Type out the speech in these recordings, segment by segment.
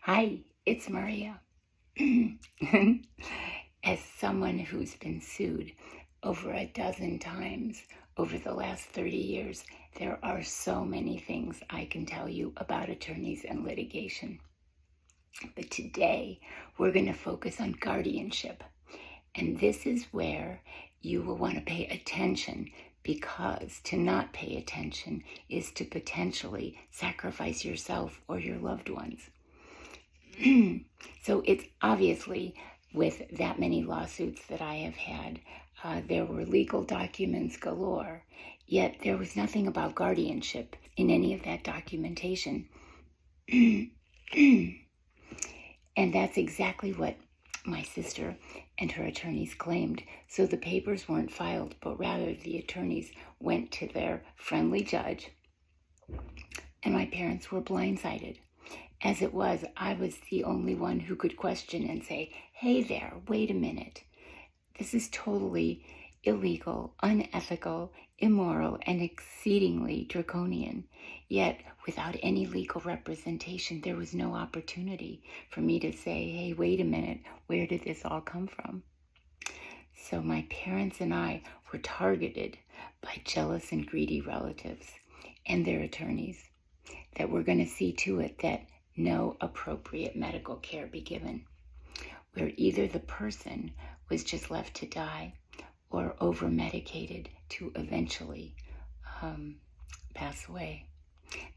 Hi, it's Maria. As someone who's been sued over a dozen times over the last 30 years, there are so many things I can tell you about attorneys and litigation. But today, we're going to focus on guardianship. And this is where you will want to pay attention, because to not pay attention is to potentially sacrifice yourself or your loved ones. So it's obviously, with that many lawsuits that I have had, there were legal documents galore, yet there was nothing about guardianship in any of that documentation. And that's exactly what my sister and her attorneys claimed. So the papers weren't filed, but rather the attorneys went to their friendly judge, and my parents were blindsided. As it was, I was the only one who could question and say, hey there, wait a minute. This is totally illegal, unethical, immoral, and exceedingly draconian. Yet, without any legal representation, there was no opportunity for me to say, hey, wait a minute, where did this all come from? So my parents and I were targeted by jealous and greedy relatives and their attorneys that were going to see to it that no appropriate medical care be given, where either the person was just left to die or over-medicated to eventually pass away.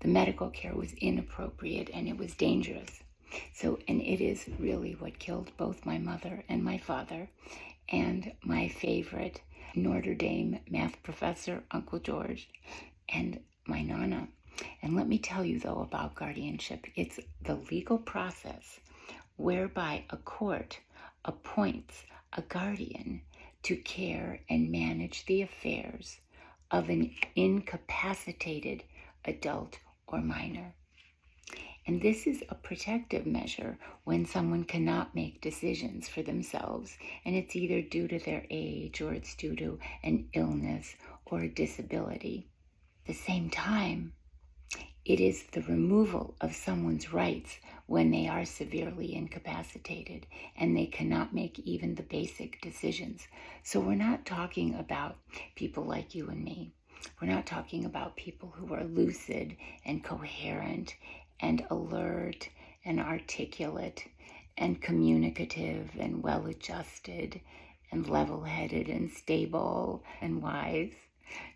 The medical care was inappropriate and it was dangerous. And it is really what killed both my mother and my father and my favorite Notre Dame math professor, Uncle George, and my Nana. And let me tell you, though, about guardianship. It's the legal process whereby a court appoints a guardian to care and manage the affairs of an incapacitated adult or minor. And this is a protective measure when someone cannot make decisions for themselves, and it's either due to their age or it's due to an illness or a disability. At the same time, it is the removal of someone's rights when they are severely incapacitated and they cannot make even the basic decisions. So we're not talking about people like you and me. We're not talking about people who are lucid and coherent and alert and articulate and communicative and well-adjusted and level-headed and stable and wise.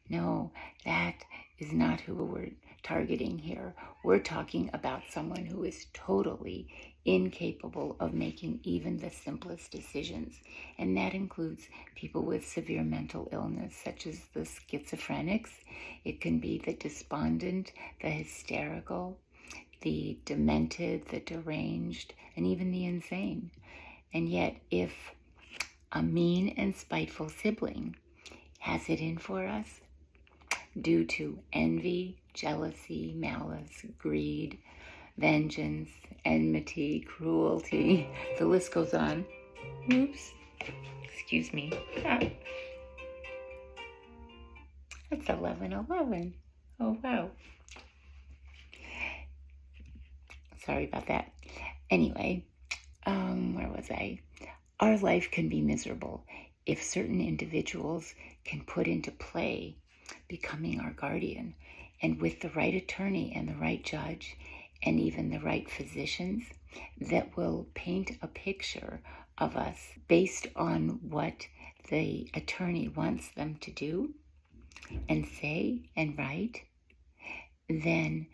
No, that is not who we're targeting here. We're talking about someone who is totally incapable of making even the simplest decisions. And that includes people with severe mental illness, such as the schizophrenics. It can be the despondent, the hysterical, the demented, the deranged, and even the insane. And yet, if a mean and spiteful sibling has it in for us, due to envy, jealousy, malice, greed, vengeance, enmity, cruelty. The list goes on. Oops. Excuse me. It's 11:11. Oh, wow. Sorry about that. Anyway, where was I? Our life can be miserable if certain individuals can put into play becoming our guardian, and with the right attorney and the right judge and even the right physicians that will paint a picture of us based on what the attorney wants them to do and say and write, then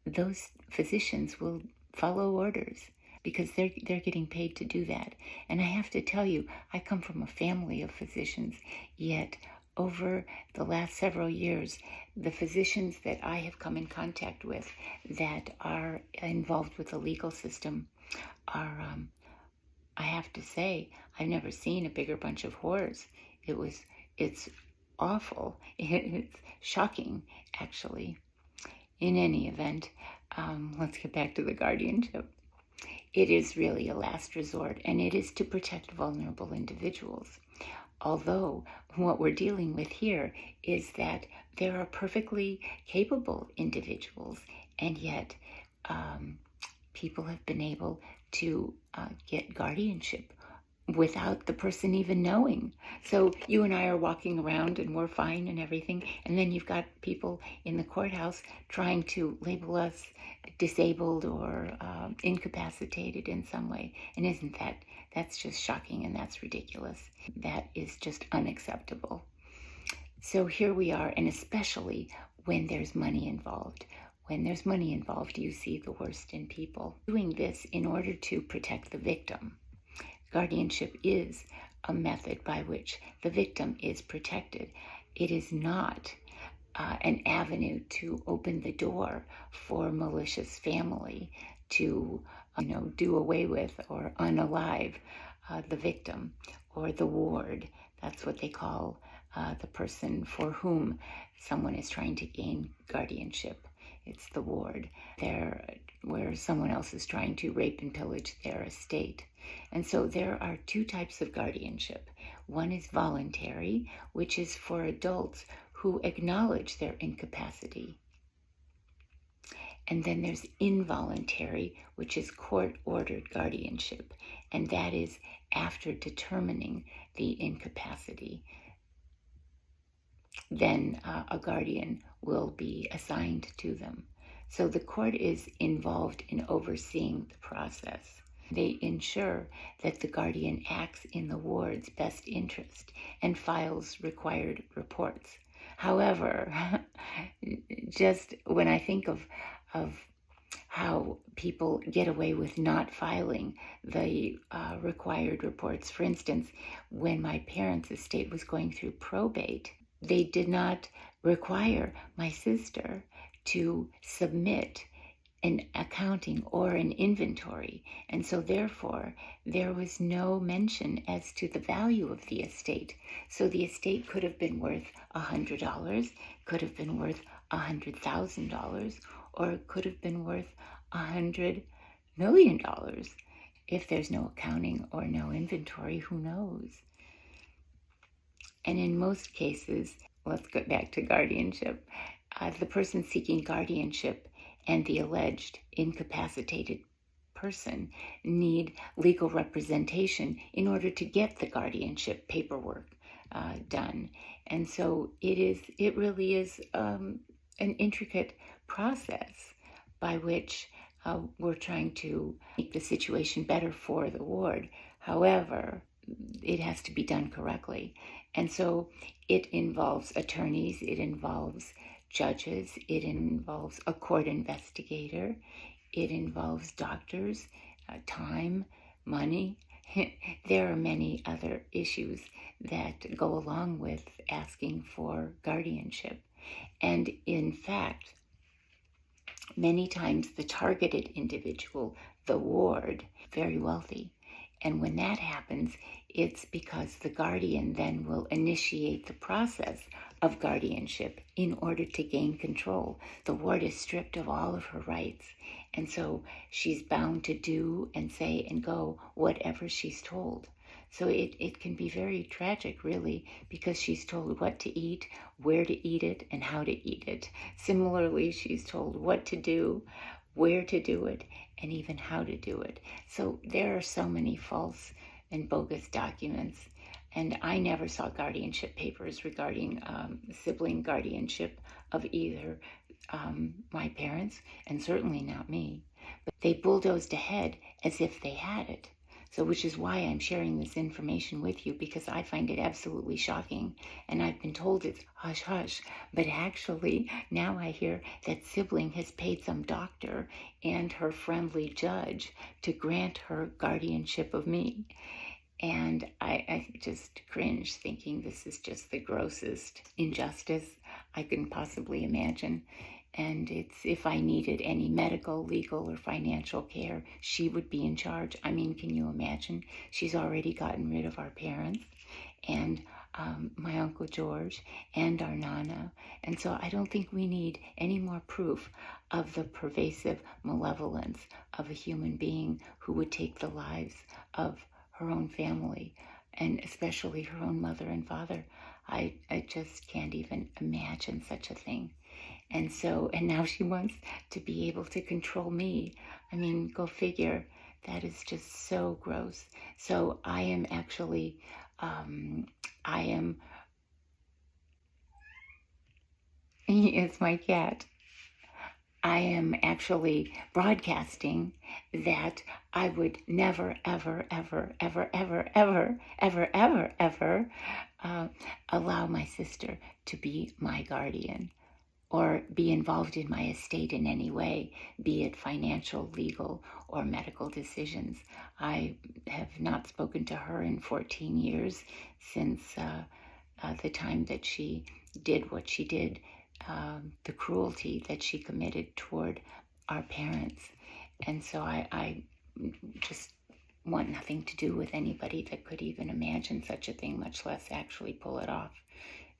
those physicians will follow orders because they're getting paid to do that. And I have to tell you, I come from a family of physicians, yet over the last several years, the physicians that I have come in contact with that are involved with the legal system are, I have to say, I've never seen a bigger bunch of whores. It's awful. It's shocking, actually. In any event, let's get back to the guardianship. It is really a last resort, and it is to protect vulnerable individuals. Although what we're dealing with here is that there are perfectly capable individuals, and yet people have been able to get guardianship without the person even knowing. So you and I are walking around and we're fine and everything, and then you've got people in the courthouse trying to label us disabled or incapacitated in some way. And isn't that's just shocking, and that's ridiculous. That is just unacceptable. So here we are, and especially when there's money involved. When there's money involved, you see the worst in people. Doing this in order to protect the victim. Guardianship is a method by which the victim is protected. It is not an avenue to open the door for malicious family to, do away with or unalive the victim or the ward. That's what they call the person for whom someone is trying to gain guardianship. It's the ward. Where someone else is trying to rape and pillage their estate. And so there are two types of guardianship. One is voluntary, which is for adults who acknowledge their incapacity. And then there's involuntary, which is court-ordered guardianship. And that is after determining the incapacity. Then a guardian will be assigned to them. So the court is involved in overseeing the process. They ensure that the guardian acts in the ward's best interest and files required reports. However, just when I think of how people get away with not filing the required reports, for instance, when my parents' estate was going through probate, they did not require my sister to submit an accounting or an inventory. And so therefore, there was no mention as to the value of the estate. So the estate could have been worth $100, could have been worth $100,000, or it could have been worth $100 million. If there's no accounting or no inventory, who knows? And in most cases, let's get back to guardianship. The person seeking guardianship and the alleged incapacitated person need legal representation in order to get the guardianship paperwork done. And so it really is an intricate process by which we're trying to make the situation better for the ward. However, it has to be done correctly. And so it involves attorneys, it involves judges, it involves a court investigator, it involves doctors, time, money. There are many other issues that go along with asking for guardianship. And in fact, many times the targeted individual, the ward, very wealthy. And when that happens, it's because the guardian then will initiate the process of guardianship in order to gain control. The ward is stripped of all of her rights. And so she's bound to do and say and go whatever she's told. So it can be very tragic, really, because she's told what to eat, where to eat it, and how to eat it. Similarly, she's told what to do, where to do it, and even how to do it. So there are so many false and bogus documents. And I never saw guardianship papers regarding sibling guardianship of either my parents, and certainly not me. But they bulldozed ahead as if they had it. So which is why I'm sharing this information with you, because I find it absolutely shocking. And I've been told it's hush hush, but actually now I hear that sibling has paid some doctor and her friendly judge to grant her guardianship of me. And I just cringe, thinking this is just the grossest injustice I can possibly imagine. And it's, if I needed any medical, legal, or financial care, she would be in charge. I mean, can you imagine? She's already gotten rid of our parents and my Uncle George and our Nana. And so I don't think we need any more proof of the pervasive malevolence of a human being who would take the lives of her own family, and especially her own mother and father. I just can't even imagine such a thing. And now she wants to be able to control me. I mean, go figure. That is just so gross. So I am actually, it's my cat. I am actually broadcasting that I would never, ever, ever, ever, ever, ever, ever, ever, ever allow my sister to be my guardian or be involved in my estate in any way, be it financial, legal, or medical decisions. I have not spoken to her in 14 years since the time that she did what she did, the cruelty that she committed toward our parents. And so I just want nothing to do with anybody that could even imagine such a thing, much less actually pull it off.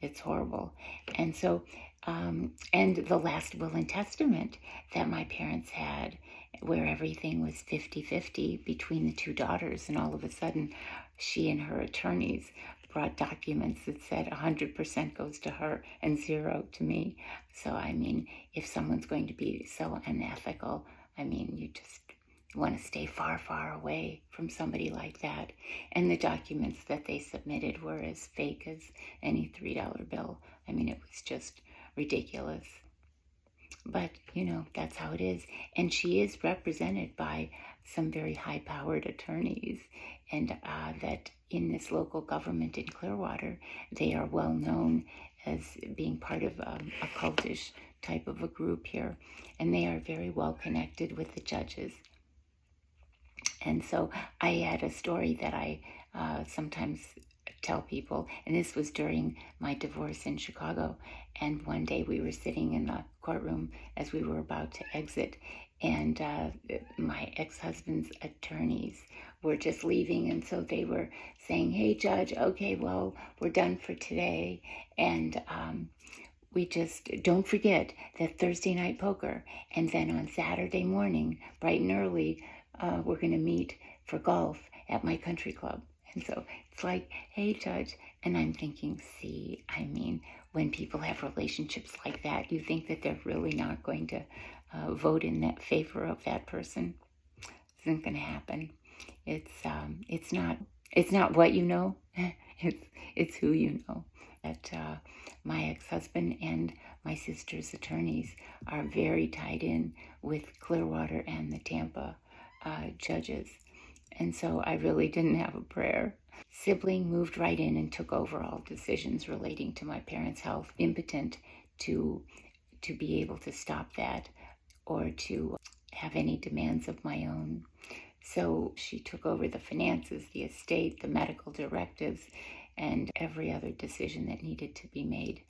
It's horrible. And so, and the last will and testament that my parents had, where everything was 50-50 between the two daughters, and all of a sudden she and her attorneys brought documents that said 100% goes to her and 0 to me. So, I mean, if someone's going to be so unethical, I mean, you just want to stay far, far away from somebody like that. And the documents that they submitted were as fake as any $3 bill. I mean, it was just ridiculous. But, that's how it is. And she is represented by some very high-powered attorneys, and that in this local government in Clearwater, they are well known as being part of a cultish type of a group here, and they are very well connected with the judges. And so I had a story that I sometimes tell people, and this was during my divorce in Chicago. And one day we were sitting in the courtroom as we were about to exit, and my ex-husband's attorneys were just leaving, and so they were saying, "Hey, Judge, okay, well, we're done for today, and we just don't forget that Thursday night poker, and then on Saturday morning, bright and early, we're going to meet for golf at my country club." And so it's like, "Hey, Judge," and I'm thinking, see, I mean, when people have relationships like that, you think that they're really not going to vote in that favor of that person. It isn't going to happen. It's not what you know. it's who you know. That my ex-husband and my sister's attorneys are very tied in with Clearwater and the Tampa judges. And so I really didn't have a prayer. Sibling moved right in and took over all decisions relating to my parents' health, impotent to be able to stop that or to have any demands of my own. So she took over the finances, the estate, the medical directives, and every other decision that needed to be made.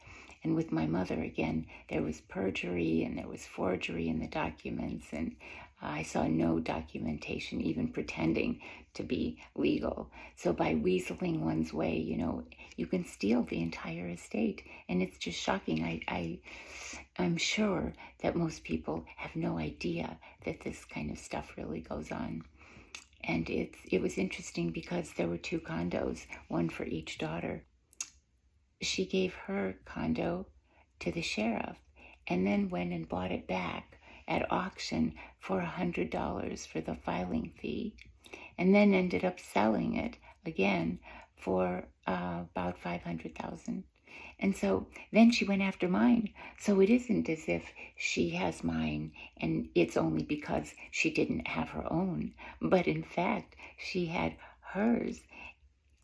And with my mother, again, there was perjury and there was forgery in the documents, and I saw no documentation even pretending to be legal. So by weaseling one's way, you can steal the entire estate. And it's just shocking. I'm sure that most people have no idea that this kind of stuff really goes on. And it was interesting because there were 2 condos, one for each daughter. She gave her condo to the sheriff and then went and bought it back at auction for $100 for the filing fee, and then ended up selling it again for about $500,000. And so then she went after mine. So it isn't as if she has mine and it's only because she didn't have her own. But in fact, she had hers,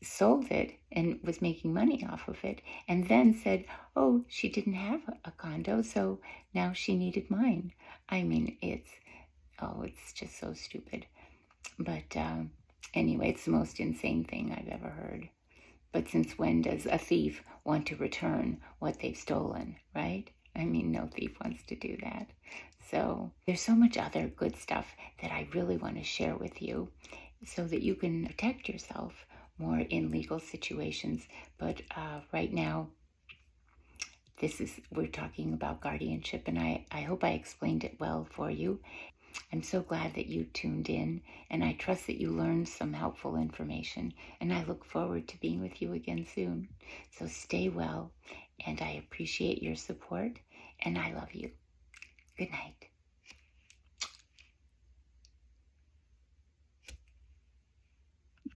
sold it, and was making money off of it, and then said, oh, she didn't have a condo, so now she needed mine. I mean, it's just so stupid. But anyway, it's the most insane thing I've ever heard. But since when does a thief want to return what they've stolen, right? I mean, no thief wants to do that. So there's so much other good stuff that I really want to share with you so that you can protect yourself more in legal situations. But right now, we're talking about guardianship, and I hope I explained it well for you. I'm so glad that you tuned in, and I trust that you learned some helpful information, and I look forward to being with you again soon. So stay well, and I appreciate your support, and I love you. Good night.